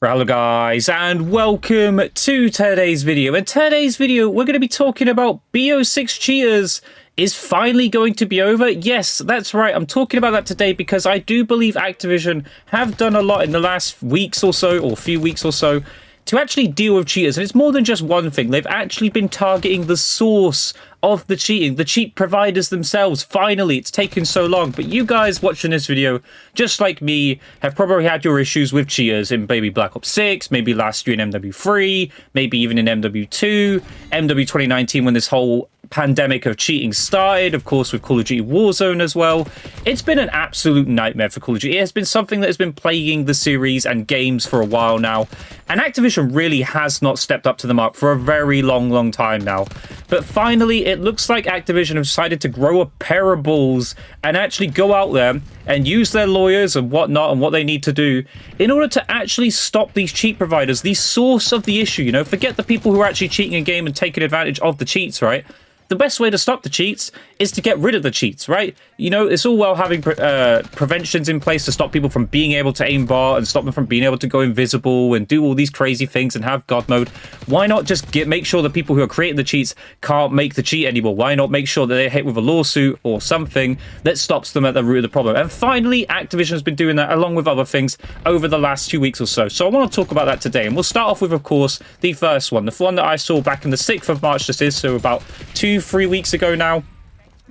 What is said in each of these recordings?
Hello guys, and welcome to today's video. In today's video, we're going to be talking about BO6 cheaters is finally going to be over. Yes, that's right. I'm talking about that today because I do believe Activision have done a lot in the last weeks or so, or few weeks or so, to actually deal with cheaters. And it's more than just one thing. They've actually been targeting the source of the cheating, the cheat providers themselves. Finally, it's taken so long, but you guys watching this video, just like me, have probably had your issues with cheaters in maybe Black Ops 6, maybe last year in MW3, maybe even in MW2, MW 2019 when this whole pandemic of cheating started, of course, with Call of Duty Warzone as well. It's been an absolute nightmare for Call of Duty. It has been something that has been plaguing the series and games for a while now, and Activision really has not stepped up to the mark for a very long time now. But finally, it looks like Activision have decided to grow a pair of balls and actually go out there and use their lawyers and whatnot and what they need to do in order to actually stop these cheat providers, the source of the issue. You know, forget the people who are actually cheating in game and taking advantage of the cheats, right? The best way to stop the cheats is to get rid of the cheats, right? You know, it's all well having preventions in place to stop people from being able to aimbot and stop them from being able to go invisible and do all these crazy things and have God mode. Why not just make sure the people who are creating the cheats can't make the cheat anymore? Why not make sure that they're hit with a lawsuit or something that stops them at the root of the problem? And finally, Activision has been doing that along with other things over the last 2 weeks or so. So I want to talk about that today. And we'll start off with, of course, the first one. The one that I saw back in the 6th of March, this is, so about 2-3 weeks ago now.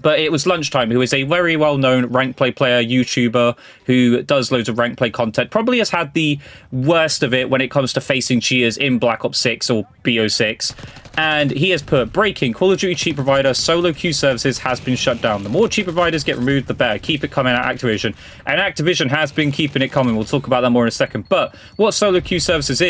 But it was Lunchtime, who is a very well-known rank play player, YouTuber, who does loads of rank play content, probably has had the worst of it when it comes to facing cheaters in Black Ops 6 or BO6. And he has put, breaking, Call of Duty cheat provider solo queue services has been shut down. The more cheat providers get removed, the better. Keep it coming at Activision. And Activision has been keeping it coming. We'll talk about that more in a second. But what solo queue services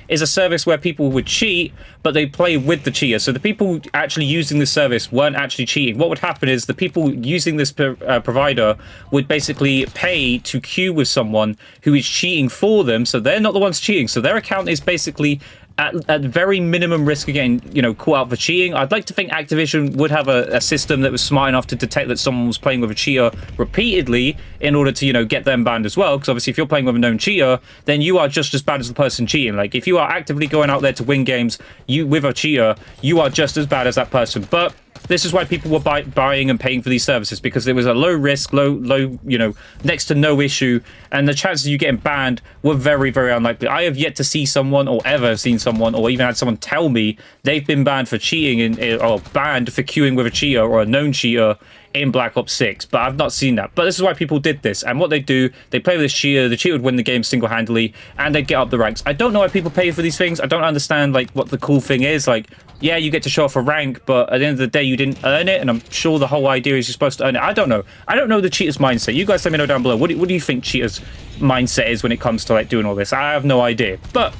is a service where people would cheat, but they play with the cheater. So the people actually using this service weren't actually cheating. What would happen is the people using this provider would basically pay to queue with someone who is cheating for them. So they're not the ones cheating. So their account is basically at very minimum risk of getting, you know, caught out for cheating. I'd like to think Activision would have a system that was smart enough to detect that someone was playing with a cheater repeatedly in order to, you know, get them banned as well. Because obviously if you're playing with a known cheater, then you are just as bad as the person cheating. Like, if you are actively going out there to win games with a cheater, you are just as bad as that person. But this is why people were buying and paying for these services, because there was a low risk, low, you know, next to no issue, and the chances of you getting banned were very unlikely. I have yet to see someone, or ever seen someone, or even had someone tell me they've been banned for cheating or banned for queuing with a cheater or a known cheater in Black Ops 6, but I've not seen that. But this is why people did this, and what they do, they play with this cheater, the cheater would win the game single-handedly, and they'd get up the ranks. I don't know why people pay for these things. I don't understand, like, what the cool thing is. Like, yeah, you get to show off a rank, but at the end of the day, you didn't earn it, and I'm sure the whole idea is you're supposed to earn it. I don't know. I don't know the cheater's mindset. You guys let me know down below. What do you think cheater's mindset is when it comes to, like, doing all this? I have no idea. But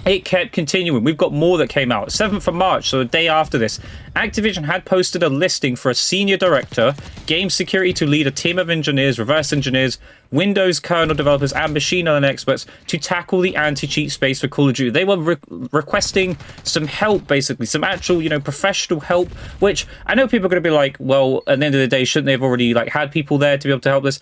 it kept continuing. We've got more that came out. 7th of March, so the day after this, Activision had posted a listing for a senior director, game security, to lead a team of engineers, reverse engineers, Windows kernel developers, and machine learning experts to tackle the anti-cheat space for Call of Duty. They were requesting some help, basically, some actual, you know, professional help, which I know people are going to be like, well, at the end of the day, shouldn't they have already, like, had people there to be able to help this?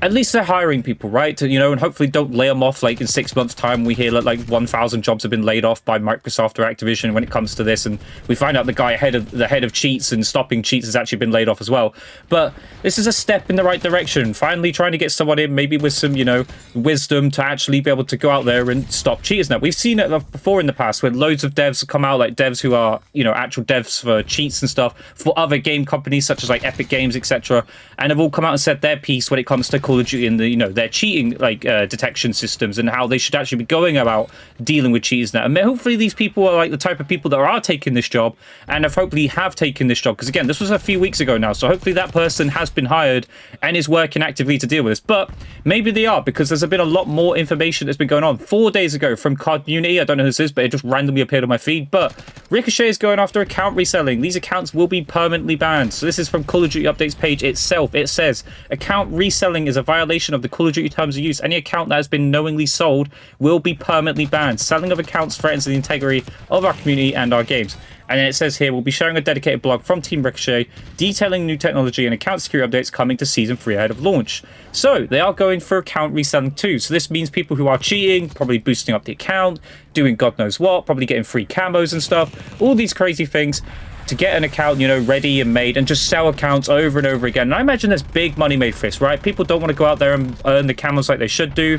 At least they're hiring people, right? You know, and hopefully don't lay them off, like, in 6 months' time. We hear that, like, 1,000 jobs have been laid off by Microsoft or Activision when it comes to this, and we find out the guy head of cheats and stopping cheats has actually been laid off as well. But this is a step in the right direction. Finally trying to get someone in, maybe with some, you know, wisdom, to actually be able to go out there and stop cheaters. Now, we've seen it before in the past where loads of devs come out, like devs who are, you know, actual devs for cheats and stuff for other game companies such as, like, Epic Games, etc., and have all come out and said their piece when it comes to Call of Duty and the, you know, their cheating, like, detection systems, and how they should actually be going about dealing with cheaters now. And hopefully these people are, like, the type of people that are taking this job and hopefully have taken this job, because again, this was a few weeks ago now, so hopefully that person has been hired and is working actively to deal with this. But maybe they are, because there's been a lot more information that's been going on. 4 days ago from COD Community, I don't know who this is, but it just randomly appeared on my feed, but Ricochet is going after account reselling. These accounts will be permanently banned. So this is from Call of Duty updates page itself. It says account reselling is a violation of the Call of Duty terms of use. Any account that has been knowingly sold will be permanently banned. Selling of accounts threatens the integrity of our community and our games. And then it says here, we'll be sharing a dedicated blog from Team Ricochet detailing new technology and account security updates coming to Season 3 ahead of launch. So they are going for account reselling too. So this means people who are cheating, probably boosting up the account, doing God knows what, probably getting free camos and stuff, all these crazy things to get an account, you know, ready and made and just sell accounts over and over again. And I imagine there's big money made for this, right? People don't want to go out there and earn the camos like they should do.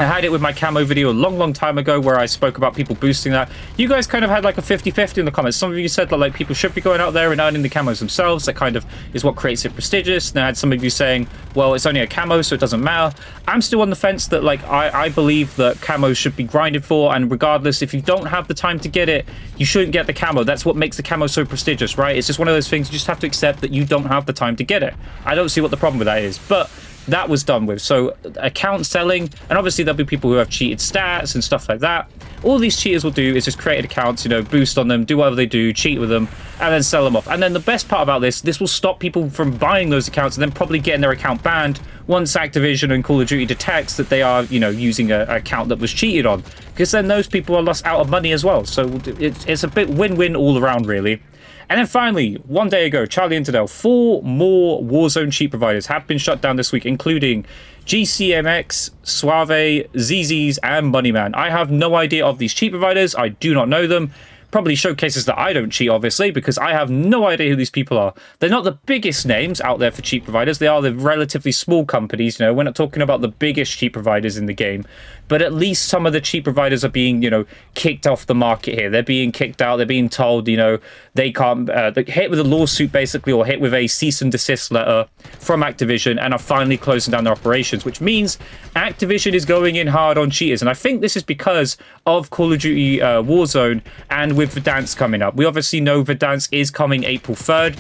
I had it with my camo video a long time ago where I spoke about people boosting that. You guys kind of had like a 50-50 in the comments. Some of you said that like people should be going out there and earning the camos themselves. That kind of is what creates it prestigious. And I had some of you saying, well, it's only a camo, so it doesn't matter. I'm still on the fence that like I believe that camos should be grinded for, and regardless, if you don't have the time to get it, you shouldn't get the camo. That's what makes the camo so prestigious, right? It's just one of those things you just have to accept that you don't have the time to get it. I don't see what the problem with that is, but that was done with. So account selling, and obviously there'll be people who have cheated stats and stuff like that. All these cheaters will do is just create accounts, you know, boost on them, do whatever they do, cheat with them, and then sell them off. And then the best part about this will stop people from buying those accounts and then probably getting their account banned once Activision and Call of Duty detects that they are, you know, using an account that was cheated on, because then those people are lost out of money as well. So it's a bit win-win all around, really. And then finally, one day ago, Charlie Interdale, 4 more Warzone cheat providers have been shut down this week, including GCMX, Suave, ZZ's, and Moneyman. I have no idea of these cheat providers. I do not know them. Probably showcases that I don't cheat, obviously, because I have no idea who these people are. They're not the biggest names out there for cheat providers. They are the relatively small companies, you know. We're not talking about the biggest cheat providers in the game, but at least some of the cheat providers are being, you know, kicked off the market here. They're being kicked out. They're being told, you know, they can't, they're hit with a lawsuit, basically, or hit with a cease and desist letter from Activision, and are finally closing down their operations, which means Activision is going in hard on cheaters. And I think this is because of Call of Duty Warzone and with Verdansk coming up. We obviously know Verdansk is coming April 3rd.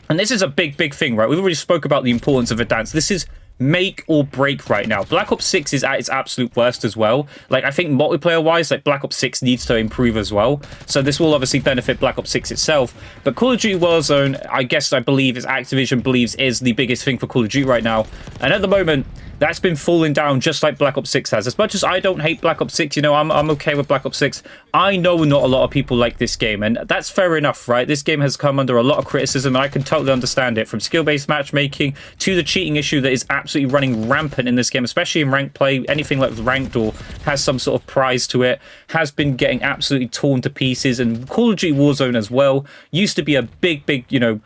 And this is a big thing, right? We've already spoke about the importance of Verdansk. This is make or break right now. Black Ops 6 is at its absolute worst as well. Like, I think multiplayer wise, like Black Ops 6 needs to improve as well. So this will obviously benefit Black Ops 6 itself. But Call of Duty Warzone, I believe is Activision believes is the biggest thing for Call of Duty right now. And at the moment, that's been falling down just like Black Ops 6 has. As much as I don't hate Black Ops 6, you know, I'm okay with Black Ops 6. I know not a lot of people like this game, and that's fair enough, right? This game has come under a lot of criticism, and I can totally understand it. From skill-based matchmaking to the cheating issue that is absolutely running rampant in this game, especially in ranked play. Anything like ranked or has some sort of prize to it has been getting absolutely torn to pieces. And Call of Duty Warzone as well used to be a big, you know,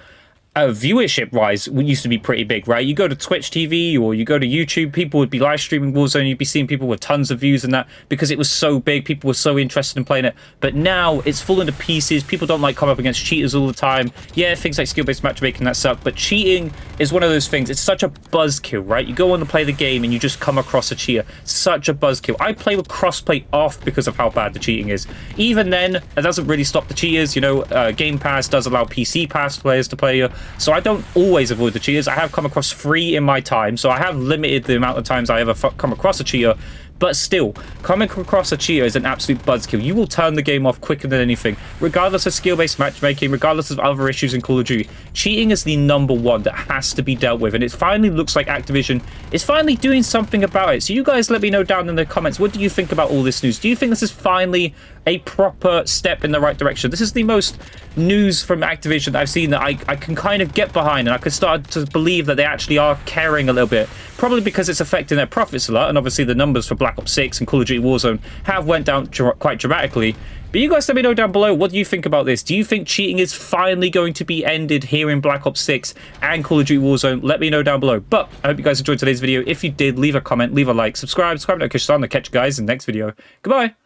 viewership wise used to be pretty big, right? You go to Twitch TV or you go to YouTube, people would be live streaming Warzone, you'd be seeing people with tons of views and that, because it was so big, people were so interested in playing it. But now it's fallen to pieces. People don't like come up against cheaters all the time. Yeah, things like skill-based matchmaking, that suck, but cheating is one of those things. It's such a buzzkill, right? You go on to play the game and you just come across a cheater. Such a buzzkill. I play with crossplay off because of how bad the cheating is. Even then, it doesn't really stop the cheaters. You know, Game Pass does allow PC Pass players to play you. So I don't always avoid the cheaters. I have come across 3 in my time, so I have limited the amount of times I ever come across a cheater. But still, coming across a cheater is an absolute buzzkill. You will turn the game off quicker than anything, regardless of skill-based matchmaking, regardless of other issues in Call of Duty. Cheating is the #1 that has to be dealt with, and it finally looks like Activision is finally doing something about it. So you guys let me know down in the comments, what do you think about all this news? Do you think this is finally a proper step in the right direction? This is the most news from Activision that I've seen that I can kind of get behind, and I can start to believe that they actually are caring a little bit. Probably because it's affecting their profits a lot, and obviously the numbers for Black Ops 6 and Call of Duty Warzone have went down quite dramatically. But you guys let me know down below, what do you think about this? Do you think cheating is finally going to be ended here in Black Ops 6 and Call of Duty Warzone? Let me know down below. But I hope you guys enjoyed today's video. If you did, leave a comment, leave a like, subscribe, notifications on. I'll catch you guys in the next video. Goodbye.